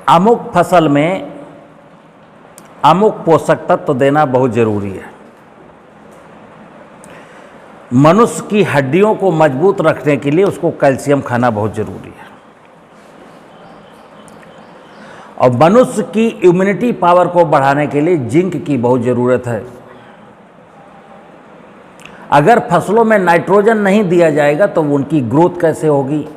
अमुक फसल में अमुक पोषक तत्व देना बहुत जरूरी है। मनुष्य की हड्डियों को मजबूत रखने के लिए उसको कैल्शियम खाना बहुत जरूरी है, और मनुष्य की इम्यूनिटी पावर को बढ़ाने के लिए जिंक की बहुत ज़रूरत है। अगर फसलों में नाइट्रोजन नहीं दिया जाएगा तो उनकी ग्रोथ कैसे होगी?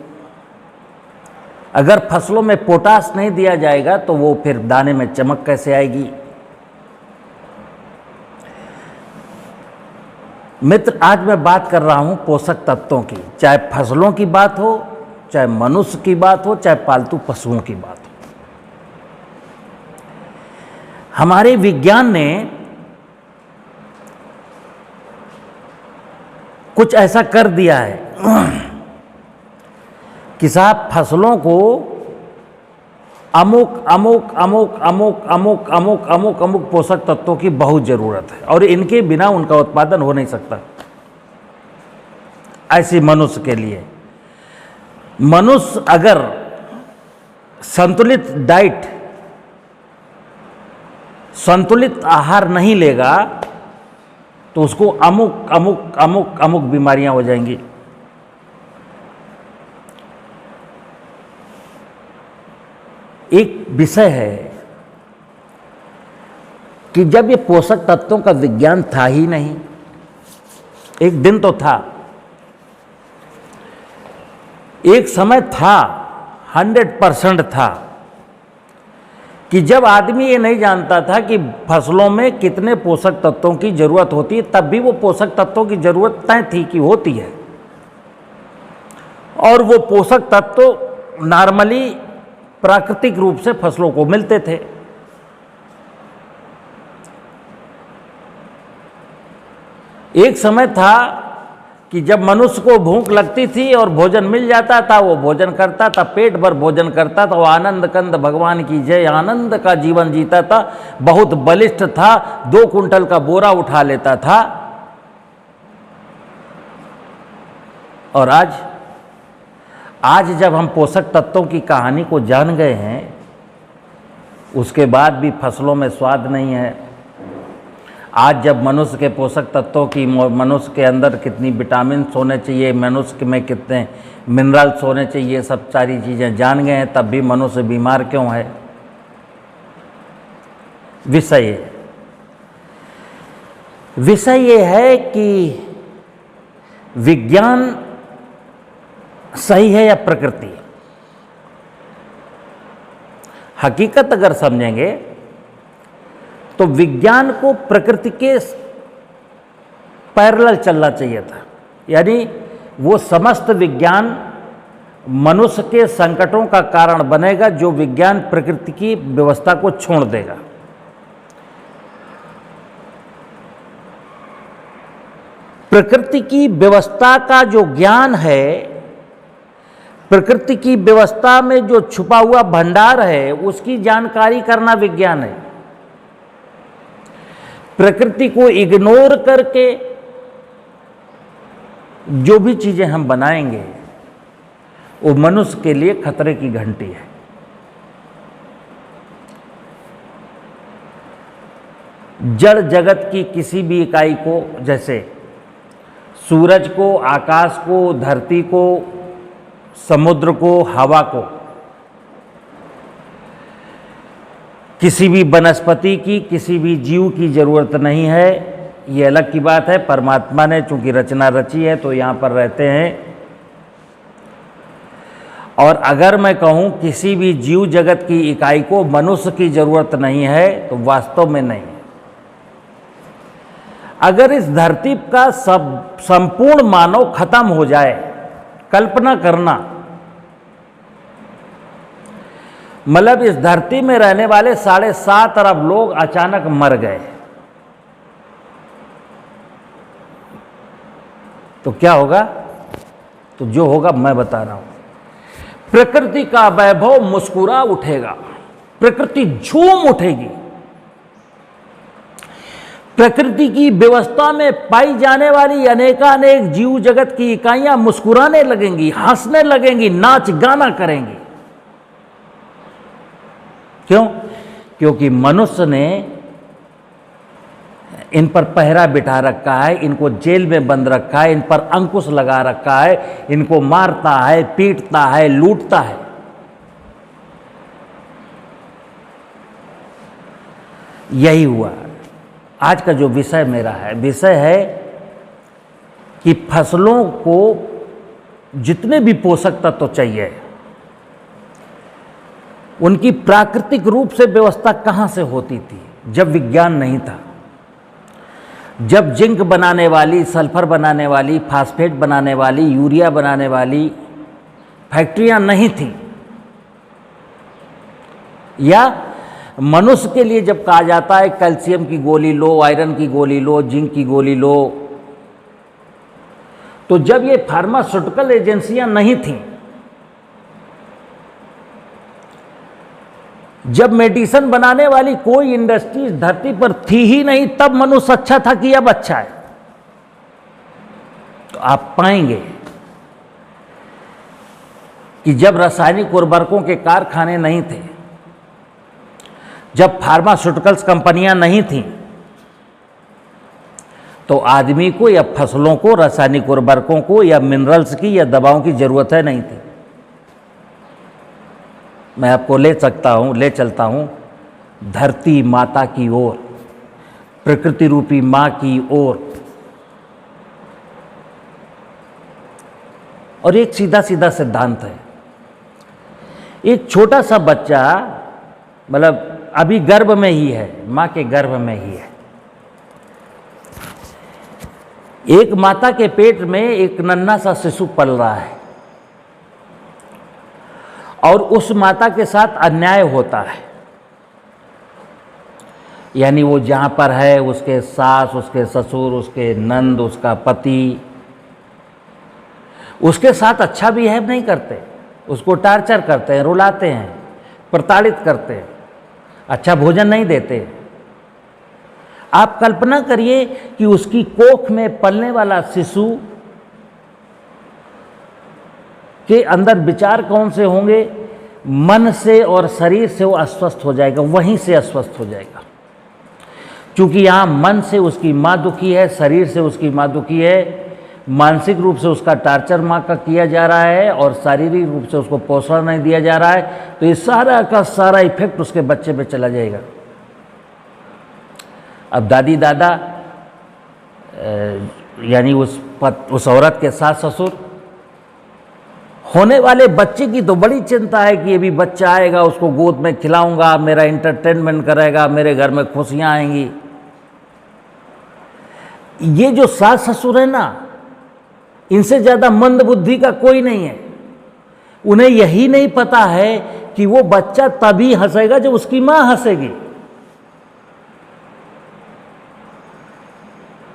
अगर फसलों में पोटास नहीं दिया जाएगा तो वो फिर दाने में चमक कैसे आएगी? मित्र, आज मैं बात कर रहा हूं पोषक तत्वों की, चाहे फसलों की बात हो, चाहे मनुष्य की बात हो, चाहे पालतू पशुओं की बात हो। हमारे विज्ञान ने कुछ ऐसा कर दिया है कि साहब फसलों को अमुक अमुक अमुक अमुक अमुक अमुक अमुक अमुक पोषक तत्वों की बहुत ज़रूरत है, और इनके बिना उनका उत्पादन हो नहीं सकता। ऐसे मनुष्य के लिए, मनुष्य अगर संतुलित डाइट, संतुलित आहार नहीं लेगा तो उसको अमुक अमुक अमुक अमुक बीमारियां हो जाएंगी। एक विषय है कि जब ये पोषक तत्वों का विज्ञान था ही नहीं, एक दिन तो था, एक समय था, 100% था, कि जब आदमी ये नहीं जानता था कि फसलों में कितने पोषक तत्वों की जरूरत होती है, तब भी वो पोषक तत्वों की जरूरत तय थी कि होती है, और वो पोषक तत्व नॉर्मली प्राकृतिक रूप से फसलों को मिलते थे। एक समय था कि जब मनुष्य को भूख लगती थी और भोजन मिल जाता था, वो भोजन करता था, पेट भर भोजन करता था, वो आनंद कंद भगवान की जय, आनंद का जीवन जीता था, बहुत बलिष्ठ था, 2 कुंटल का बोरा उठा लेता था। और आज जब हम पोषक तत्वों की कहानी को जान गए हैं, उसके बाद भी फसलों में स्वाद नहीं है। आज जब मनुष्य के पोषक तत्वों की, मनुष्य के अंदर कितनी विटामिन होने चाहिए, मनुष्य में कितने मिनरल्स होने चाहिए, सब सारी चीज़ें जान गए हैं, तब भी मनुष्य बीमार क्यों है? विषय ये है कि विज्ञान सही है या प्रकृति? हकीकत अगर समझेंगे तो विज्ञान को प्रकृति के पैरेलल चलना चाहिए था, यानी वो समस्त विज्ञान मनुष्य के संकटों का कारण बनेगा जो विज्ञान प्रकृति की व्यवस्था को छोड़ देगा। प्रकृति की व्यवस्था का जो ज्ञान है, प्रकृति की व्यवस्था में जो छुपा हुआ भंडार है, उसकी जानकारी करना विज्ञान है। प्रकृति को इग्नोर करके जो भी चीजें हम बनाएंगे वो मनुष्य के लिए खतरे की घंटी है। जड़ जगत की किसी भी इकाई को, जैसे सूरज को, आकाश को, धरती को, समुद्र को, हवा को, किसी भी वनस्पति की, किसी भी जीव की जरूरत नहीं है। ये अलग की बात है, परमात्मा ने चूंकि रचना रची है तो यहाँ पर रहते हैं। और अगर मैं कहूँ किसी भी जीव जगत की इकाई को मनुष्य की जरूरत नहीं है तो वास्तव में नहीं है। अगर इस धरती का संपूर्ण मानव खत्म हो जाए, कल्पना करना, मतलब इस धरती में रहने वाले 7.5 अरब लोग अचानक मर गए तो क्या होगा? तो जो होगा मैं बता रहा हूं। प्रकृति का वैभव मुस्कुरा उठेगा, प्रकृति झूम उठेगी, प्रकृति की व्यवस्था में पाई जाने वाली अनेकानेक जीव जगत की इकाइयां मुस्कुराने लगेंगी, हंसने लगेंगी, नाच गाना करेंगी। क्यों? क्योंकि मनुष्य ने इन पर पहरा बिठा रखा है, इनको जेल में बंद रखा है, इन पर अंकुश लगा रखा है, इनको मारता है, पीटता है, लूटता है। यही हुआ। आज का जो विषय मेरा है, विषय है कि फसलों को जितने भी पोषक तत्व चाहिए, उनकी प्राकृतिक रूप से व्यवस्था कहाँ से होती थी जब विज्ञान नहीं था, जब जिंक बनाने वाली, सल्फर बनाने वाली, फास्फेट बनाने वाली, यूरिया बनाने वाली फैक्ट्रियां नहीं थी, या मनुष्य के लिए जब कहा जाता है कैल्शियम की गोली लो, आयरन की गोली लो, जिंक की गोली लो, तो जब ये फार्मास्यूटिकल एजेंसियां नहीं थीं, जब मेडिसिन बनाने वाली कोई इंडस्ट्री धरती पर थी ही नहीं, तब मनुष्य अच्छा था कि अब अच्छा है। तो आप पाएंगे कि जब रासायनिक उर्वरकों के कारखाने नहीं थे, जब फार्मास्यूटिकल्स कंपनियां नहीं थीं, तो आदमी को या फसलों को रासायनिक उर्वरकों को या मिनरल्स की या दवाओं की जरूरत है नहीं थी। मैं आपको ले चलता हूं धरती माता की ओर, प्रकृति रूपी मां की ओर। और एक सीधा सीधा सिद्धांत है। एक छोटा सा बच्चा, मतलब अभी गर्भ में ही है, मां के गर्भ में ही है, एक माता के पेट में एक नन्हा सा शिशु पल रहा है, और उस माता के साथ अन्याय होता है। यानी वो जहां पर है, उसके सास, उसके ससुर, उसके नंद, उसका पति उसके साथ अच्छा बिहेव नहीं करते, उसको टार्चर करते हैं, रुलाते हैं, प्रताड़ित करते हैं, अच्छा भोजन नहीं देते। आप कल्पना करिए कि उसकी कोख में पलने वाला शिशु के अंदर विचार कौन से होंगे? मन से और शरीर से वो अस्वस्थ हो जाएगा, वहीं से अस्वस्थ हो जाएगा। क्योंकि यहाँ मन से उसकी माँ दुखी है, शरीर से उसकी माँ दुखी है, मानसिक रूप से उसका टार्चर माँ का किया जा रहा है, और शारीरिक रूप से उसको पोषण नहीं दिया जा रहा है। तो ये सारा का सारा इफेक्ट उसके बच्चे पे चला जाएगा। अब दादी दादा यानी उस औरत के सास ससुर, होने वाले बच्चे की तो बड़ी चिंता है कि अभी बच्चा आएगा, उसको गोद में खिलाऊंगा, मेरा एंटरटेनमेंट करेगा, मेरे घर में खुशियां आएंगी। ये जो सास ससुर है ना, इनसे ज्यादा मंद बुद्धि का कोई नहीं है। उन्हें यही नहीं पता है कि वो बच्चा तभी हंसेगा जब उसकी मां हंसेगी।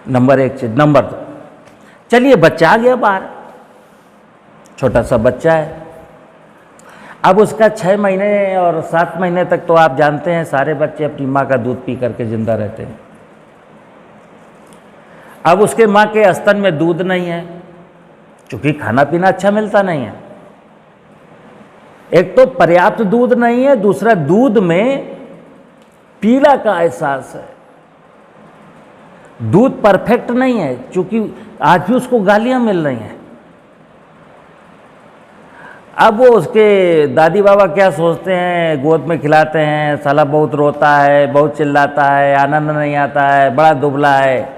नंबर एक चीज। नंबर दो, चलिए बच्चा आ गया बाहर, छोटा सा बच्चा है। अब उसका 6 महीने और 7 महीने तक तो आप जानते हैं सारे बच्चे अपनी माँ का दूध पी करके जिंदा रहते हैं। अब उसके माँ के स्तन में दूध नहीं है, क्योंकि खाना पीना अच्छा मिलता नहीं है। एक तो पर्याप्त दूध नहीं है, दूसरा दूध में पीला का एहसास है, दूध परफेक्ट नहीं है, क्योंकि आज भी उसको गालियां मिल रही हैं। अब वो उसके दादी बाबा क्या सोचते हैं, गोद में खिलाते हैं, साला बहुत रोता है, बहुत चिल्लाता है, आनंद नहीं आता है, बड़ा दुबला है।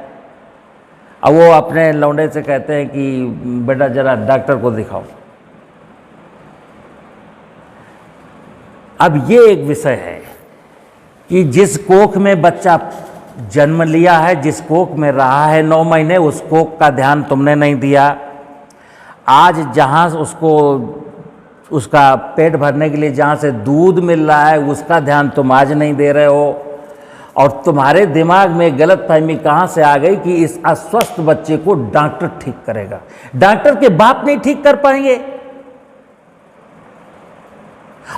अब वो अपने लौंडे से कहते हैं कि बेटा जरा डॉक्टर को दिखाओ। अब ये एक विषय है कि जिस कोख में बच्चा जन्म लिया है, जिस कोख में रहा है 9 महीने, उस कोख का ध्यान तुमने नहीं दिया। आज जहाँ उसको उसका पेट भरने के लिए जहाँ से दूध मिल रहा है, उसका ध्यान तुम आज नहीं दे रहे हो। और तुम्हारे दिमाग में गलतफहमी कहाँ से आ गई कि इस अस्वस्थ बच्चे को डॉक्टर ठीक करेगा। डॉक्टर के बाप नहीं ठीक कर पाएंगे।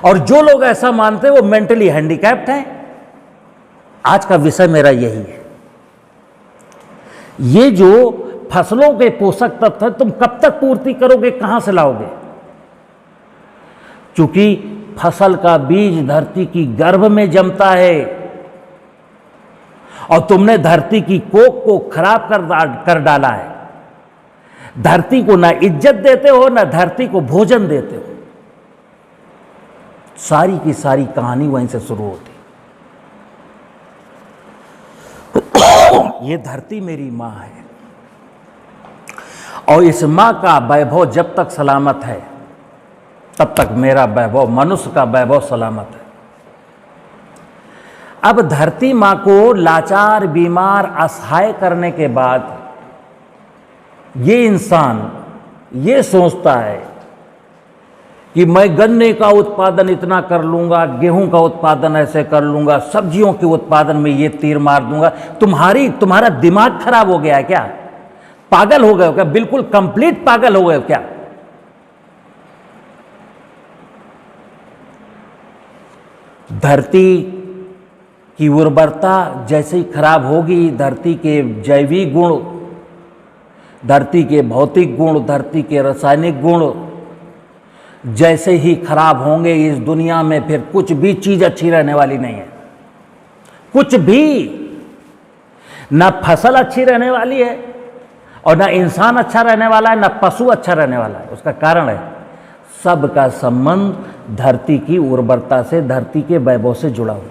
और जो लोग ऐसा मानते हैं वो मेंटली हैंडीकैप्ड हैं। आज का विषय मेरा यही है। ये जो फसलों के पोषक तत्व तुम कब तक पूर्ति करोगे, कहां से लाओगे? क्योंकि फसल का बीज धरती की गर्भ में जमता है और तुमने धरती की कोख को खराब कर डाला है। धरती को ना इज्जत देते हो, ना धरती को भोजन देते हो। सारी की सारी कहानी वहीं से शुरू होती। ये धरती मेरी मां है और इस मां का वैभव जब तक सलामत है तब तक मेरा वैभव, मनुष्य का वैभव सलामत है। अब धरती मां को लाचार, बीमार, असहाय करने के बाद ये इंसान ये सोचता है कि मैं गन्ने का उत्पादन इतना कर लूंगा, गेहूं का उत्पादन ऐसे कर लूंगा, सब्जियों के उत्पादन में ये तीर मार दूंगा। तुम्हारा दिमाग खराब हो गया है क्या? पागल हो गए हो क्या? बिल्कुल कंप्लीट पागल हो गए हो क्या? धरती की उर्वरता जैसे ही खराब होगी, धरती के जैविक गुण, धरती के भौतिक गुण, धरती के रासायनिक गुण जैसे ही खराब होंगे, इस दुनिया में फिर कुछ भी चीज अच्छी रहने वाली नहीं है। कुछ भी, ना फसल अच्छी रहने वाली है और ना इंसान अच्छा रहने वाला है, ना पशु अच्छा रहने वाला है। उसका कारण है सबका संबंध धरती की उर्वरता से, धरती के वैभव से जुड़ा हुआ है।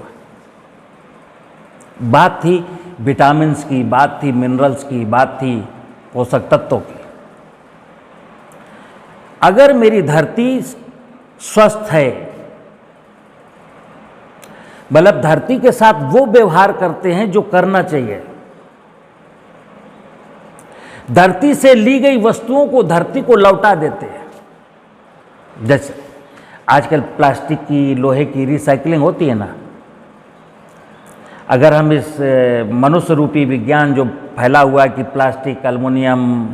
बात थी विटामिन्स की, बात थी मिनरल्स की, बात थी पोषक तत्वों की। अगर मेरी धरती स्वस्थ है, मतलब धरती के साथ वो व्यवहार करते हैं जो करना चाहिए, धरती से ली गई वस्तुओं को धरती को लौटा देते हैं। जैसे आजकल प्लास्टिक की, लोहे की रिसाइकलिंग होती है ना। अगर हम इस मनुष्य रूपी विज्ञान जो फैला हुआ है कि प्लास्टिक, एल्युमिनियम,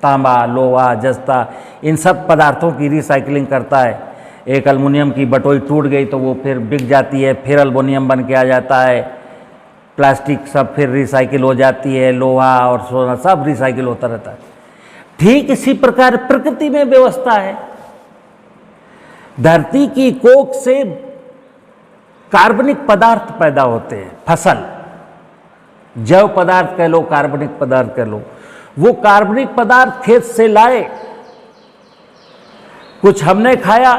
तांबा, लोहा, जस्ता, इन सब पदार्थों की रिसाइकलिंग करता है। एक एल्युमिनियम की बटोई टूट गई तो वो फिर बिक जाती है, फिर एल्युमिनियम बन के आ जाता है। प्लास्टिक सब फिर रिसाइकिल हो जाती है, लोहा और सोना सब रिसाइकिल होता रहता है। ठीक इसी प्रकार प्रकृति में व्यवस्था है। धरती की कोख से कार्बनिक पदार्थ पैदा होते हैं, फसल, जैव पदार्थ कह लो, कार्बनिक पदार्थ कह लो। वो कार्बनिक पदार्थ खेत से लाए, कुछ हमने खाया,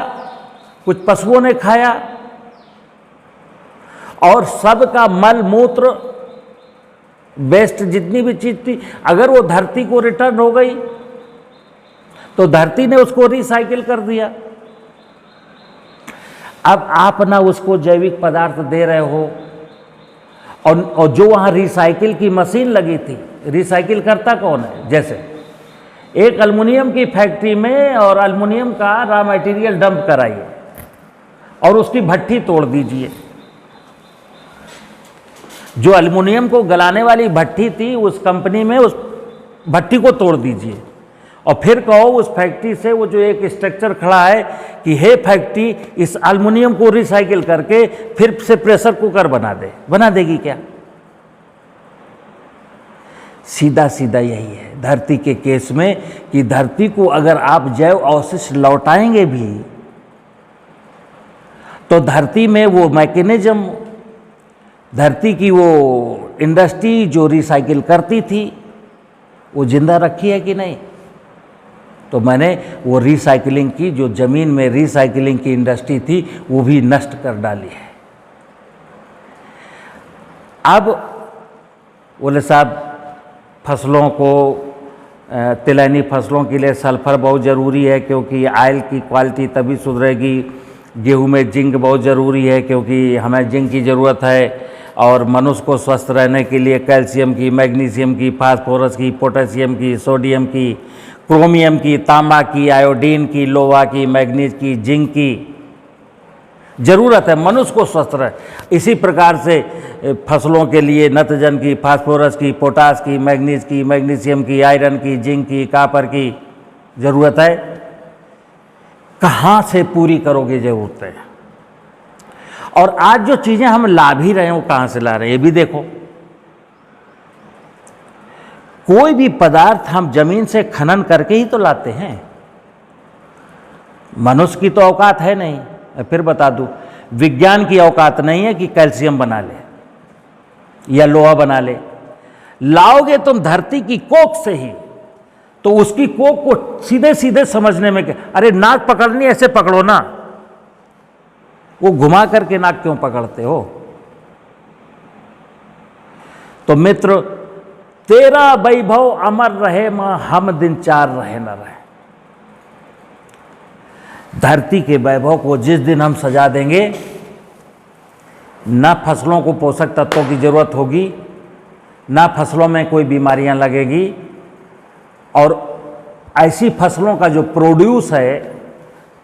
कुछ पशुओं ने खाया, और सबका मल मूत्र वेस्ट जितनी भी चीज थी, अगर वो धरती को रिटर्न हो गई तो धरती ने उसको रिसाइकिल कर दिया। अब आप ना उसको जैविक पदार्थ दे रहे हो, और जो वहाँ रिसाइकिल की मशीन लगी थी, रिसाइकिल करता कौन है? जैसे एक एल्युमिनियम की फैक्ट्री में और एल्युमिनियम का रॉ मटेरियल डंप कराइए और उसकी भट्ठी तोड़ दीजिए। जो एल्युमिनियम को गलाने वाली भट्ठी थी उस कंपनी में, उस भट्ठी को तोड़ दीजिए और फिर कहो उस फैक्ट्री से, वो जो एक स्ट्रक्चर खड़ा है कि हे फैक्ट्री इस एल्युमिनियम को रिसाइकिल करके फिर से प्रेशर कुकर बना देगी क्या? सीधा सीधा यही है धरती के केस में कि धरती को अगर आप जैव अवशिष्ट लौटाएंगे भी तो धरती में वो मैकेनिज्म, धरती की वो इंडस्ट्री जो रिसाइकिल करती थी वो जिंदा रखी है कि नहीं? तो मैंने वो रिसाइकिलिंग की, जो जमीन में रिसाइकिलिंग की इंडस्ट्री थी वो भी नष्ट कर डाली है। अब बोले साहब फसलों को, तिलहनी फसलों के लिए सल्फर बहुत ज़रूरी है क्योंकि ऑयल की क्वालिटी तभी सुधरेगी। गेहूं में जिंक बहुत ज़रूरी है क्योंकि हमें जिंक की ज़रूरत है। और मनुष्य को स्वस्थ रहने के लिए कैल्शियम की, मैग्नीशियम की, फास्फोरस की, पोटेशियम की, सोडियम की, क्रोमियम की, तांबा की, आयोडीन की, लोहा की, मैग्नीज की, जिंक की ज़रूरत है मनुष्य को स्वस्थ रहे। इसी प्रकार से फसलों के लिए नत्रजन की, फास्फोरस की, पोटास की, मैग्नीज की, मैग्नीशियम की, आयरन की, जिंक की, कापर की ज़रूरत है। कहाँ से पूरी करोगे ज़रूरतें? और आज जो चीज़ें हम ला भी रहे हैं वो कहाँ से ला रहे हैं ये भी देखो। कोई भी पदार्थ हम जमीन से खनन करके ही तो लाते हैं। मनुष्य की तो औकात है नहीं, मैं फिर बता दूं, विज्ञान की औकात नहीं है कि कैल्शियम बना ले या लोहा बना ले। लाओगे तुम धरती की कोख से ही, तो उसकी कोख को सीधे सीधे समझने में क्या, अरे नाक पकड़नी ऐसे पकड़ो ना, वो घुमा करके नाक क्यों पकड़ते हो? तो मित्र, तेरा वैभव अमर रहे मां, हम दिन चार रहे न रहे। धरती के वैभव को जिस दिन हम सजा देंगे, ना फसलों को पोषक तत्वों की जरूरत होगी, ना फसलों में कोई बीमारियां लगेगी, और ऐसी फसलों का जो प्रोड्यूस है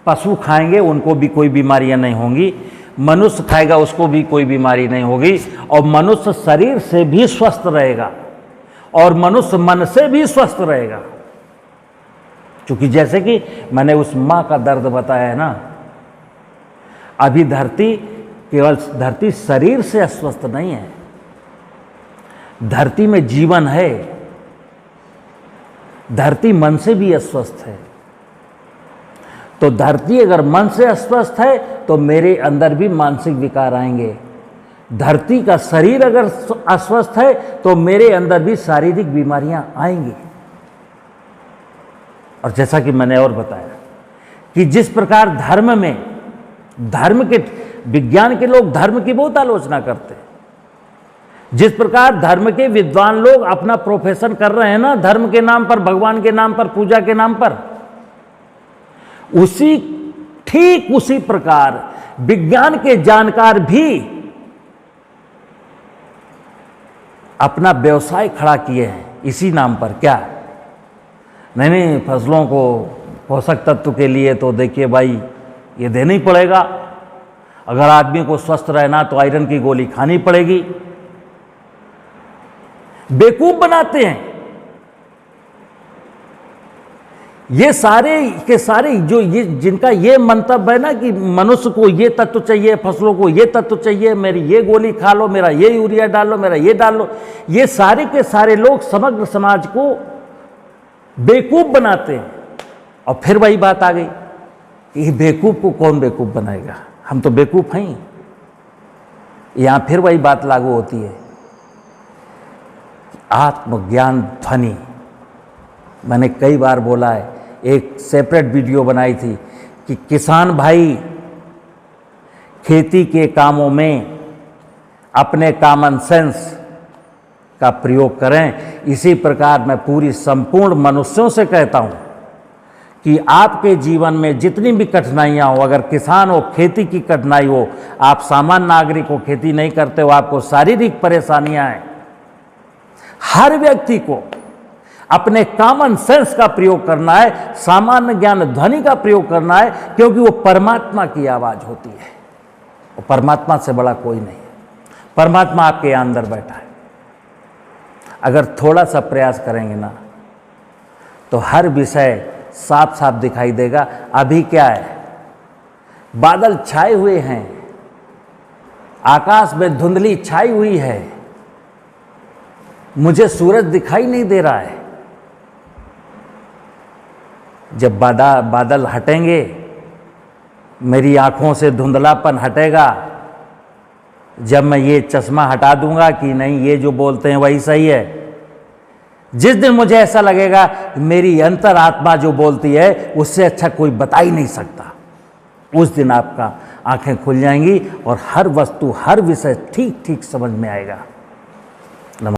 पशु खाएंगे उनको भी कोई बीमारियां नहीं होंगी, मनुष्य खाएगा उसको भी कोई बीमारी नहीं होगी, और मनुष्य शरीर से भी स्वस्थ रहेगा और मनुष्य मन से भी स्वस्थ रहेगा। क्योंकि जैसे कि मैंने उस माँ का दर्द बताया है ना, अभी केवल धरती शरीर से अस्वस्थ नहीं है, धरती में जीवन है, धरती मन से भी अस्वस्थ है। तो धरती अगर मन से अस्वस्थ है तो मेरे अंदर भी मानसिक विकार आएंगे। धरती का शरीर अगर अस्वस्थ है तो मेरे अंदर भी शारीरिक बीमारियां आएंगी। और जैसा कि मैंने और बताया कि जिस प्रकार धर्म के विज्ञान के लोग धर्म की बहुत आलोचना करते हैं, जिस प्रकार धर्म के विद्वान लोग अपना प्रोफेशन कर रहे हैं ना, धर्म के नाम पर, भगवान के नाम पर, पूजा के नाम पर, ठीक उसी प्रकार विज्ञान के जानकार भी अपना व्यवसाय खड़ा किए हैं इसी नाम पर। क्या? नहीं, फसलों को पोषक तत्व के लिए तो देखिए भाई ये देना ही पड़ेगा, अगर आदमी को स्वस्थ रहना तो आयरन की गोली खानी पड़ेगी। बेवकूफ बनाते हैं। ये सारे के सारे जो जिनका ये मंतव्य है ना कि मनुष्य को ये तत्व चाहिए, फसलों को ये तत्व चाहिए, मेरी ये गोली खा लो, मेरा ये यूरिया डाल लो, मेरा ये डाल लो, ये सारे के सारे लोग समग्र समाज को बेवकूफ बनाते हैं। और फिर वही बात आ गई कि बेवकूफ को कौन बेवकूफ बनाएगा, हम तो बेवकूफ हैं। यहां फिर वही बात लागू होती है। आत्मज्ञान ध्वनि मैंने कई बार बोला है, एक सेपरेट वीडियो बनाई थी कि किसान भाई खेती के कामों में अपने कॉमन सेंस का प्रयोग करें। इसी प्रकार मैं पूरी संपूर्ण मनुष्यों से कहता हूं कि आपके जीवन में जितनी भी कठिनाइयां हो, अगर किसान हो, खेती की कठिनाई हो, आप सामान्य नागरिक हो, खेती नहीं करते हो, आपको शारीरिक परेशानियां हैं, हर व्यक्ति को अपने कॉमन सेंस का प्रयोग करना है, सामान्य ज्ञान ध्वनि का प्रयोग करना है, क्योंकि वो परमात्मा की आवाज होती है। वो परमात्मा से बड़ा कोई नहीं है। परमात्मा आपके अंदर बैठा है। अगर थोड़ा सा प्रयास करेंगे ना तो हर विषय साफ साफ दिखाई देगा। अभी क्या है, बादल छाए हुए हैं, आकाश में धुंधली छाई हुई है, मुझे सूरज दिखाई नहीं दे रहा है। जब बादल हटेंगे, मेरी आंखों से धुंधलापन हटेगा, जब मैं ये चश्मा हटा दूंगा कि नहीं ये जो बोलते हैं वही सही है, जिस दिन मुझे ऐसा लगेगा मेरी अंतरात्मा जो बोलती है उससे अच्छा कोई बता ही नहीं सकता, उस दिन आपका आंखें खुल जाएंगी और हर वस्तु, हर विषय ठीक ठीक समझ में आएगा।